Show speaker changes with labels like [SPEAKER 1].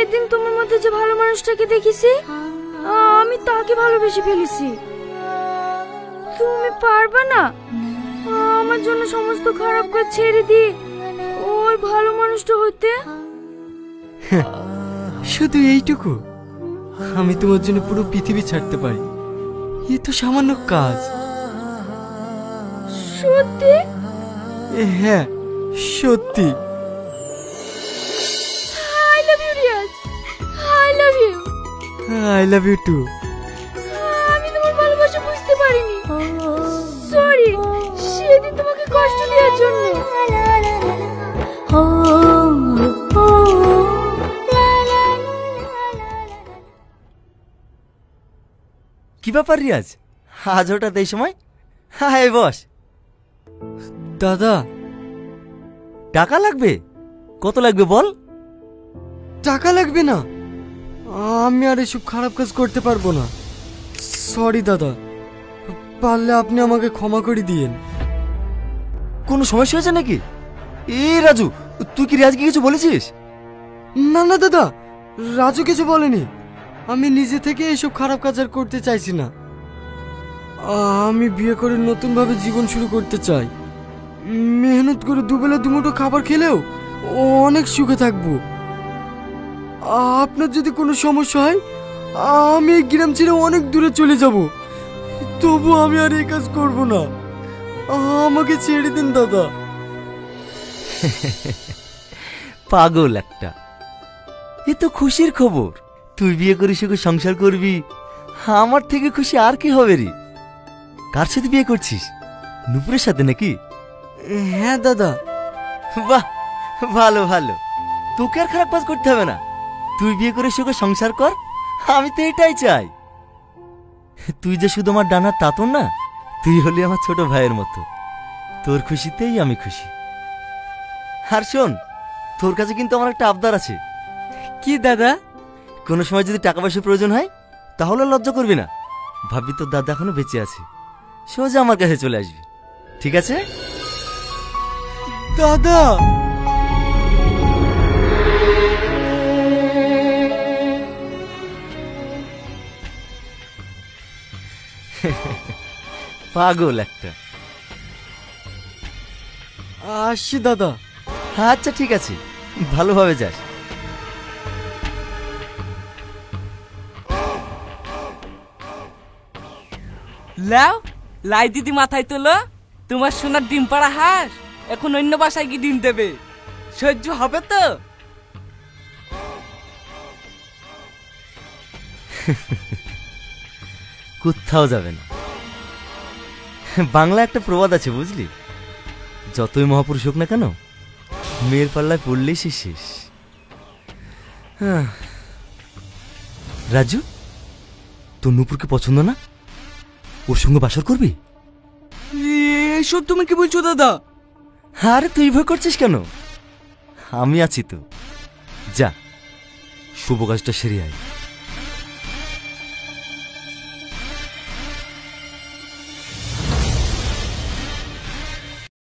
[SPEAKER 1] সেদিন তোমার মধ্যে যে ভালো মানুষটাকে দেখেছি আমি তাকে ভালোবেসে ফেলেছি। তুমি পারবে না আমার জন্য সমস্ত খারাপ কাজ ছেড়ে দিয়ে ওই ভালো মানুষটা হইতে?
[SPEAKER 2] শুধু এইটুকু? আমি তোমার জন্য পুরো পৃথিবী ছাড়তে পারি, এ তো সামান্য কাজ।
[SPEAKER 1] সত্যি?
[SPEAKER 2] হ্যাঁ সত্যি।
[SPEAKER 1] I love you Riaz, I love you.
[SPEAKER 2] I love you too.
[SPEAKER 1] আমি তোমার ভালোবাসা বুঝতে পারিনি, সরি সেদিন তোমাকে কষ্ট দেওয়ার জন্য।
[SPEAKER 3] কি ব্যাপার রিয়াজ, আজ হঠাৎ এই সময়? হ্যাঁ বস।
[SPEAKER 2] দাদা
[SPEAKER 3] টাকা লাগবে? কত লাগবে বল?
[SPEAKER 2] টাকা লাগবে না, আমি আর এসব খারাপ কাজ করতে পারবো না। সরি দাদা, পারলে আপনি আমাকে ক্ষমা করে দিয়েন।
[SPEAKER 3] কোনো সমস্যা হয়েছে নাকি? রাজু, তুই কি রিয়াজকে কিছু বলেছিস?
[SPEAKER 2] না না দাদা, রাজু কিছু বলেনি। আমি নিজে থেকে এসব খারাপ কাজ আর করতে চাইছি না। আমি বিয়ে করে নতুন ভাবে জীবন শুরু করতে চাই। মেহনত করে দুবেলা দুমুঠো খাবার খেলেও অনেক সুখে থাকবো। আপনার যদি কোনো সমস্যা হয় আমি এই গ্রাম ছেড়ে অনেক দূরে চলে যাব, তবু আমি আর এই কাজ করব না। আমাকে ছেড়ে দিন দাদা।
[SPEAKER 3] পাগল একটা, এ তো খুশির খবর। তুই বিয়ে করে সুখে সংসার করবি, আমার থেকে খুশি আর কি হবে রে? কার সাথে বিয়ে করছিস? নুপুরের সাথে নাকি?
[SPEAKER 2] হ্যাঁ দাদা।
[SPEAKER 3] বাহ, ভালো ভালো। তোকে আর খারাপ কাজ করতে হবে না, তুই বিয়ে করে সুখে সংসার কর। আমি তো এটাই চাই। তুই যে শুধু আমার ডানার তাতন না, তুই হলি আমার ছোট ভাইয়ের মতো। তোর খুশিতেই আমি খুশি। আর শোন, তোর কাছে কিন্তু আমার একটা আবদার আছে।
[SPEAKER 2] কি দাদা?
[SPEAKER 3] কোনো সময় যদি টাকা পয়সার প্রয়োজন হয় তাহলে লজ্জা করবি না। ভাববি তোর দাদা এখনো বেঁচে আছে, সোজা আমার কাছে চলে আসবি, ঠিক আছে?
[SPEAKER 2] দাদা
[SPEAKER 3] পাগল একটা।
[SPEAKER 2] আসি দাদা।
[SPEAKER 3] আচ্ছা ঠিক আছে, ভালোভাবে যাস।
[SPEAKER 4] লাও, লাই দিদি মাথায় তোলো। তোমার সোনার ডিম পাড়া হাঁস এখন অন্য বাসায় গিয়ে ডিম দেবে, সহ্য হবে তো?
[SPEAKER 3] কোথাও যাবে না। বাংলা একটা প্রবাদ আছে বুঝলি, যতই মহাপুরুষ হোক না কেন, মেয়ের পাল্লায় পড়লেই সে শেষ। রাজু, তোর নুপুরকে পছন্দ না? ওর সঙ্গে বাসর করবি?
[SPEAKER 4] এসব তুমি কি বলছো দাদা?
[SPEAKER 3] আরে তুই ভয় করছিস কেন? আমি আছি তো। যা, শুভ কাজটা সেরে আয়।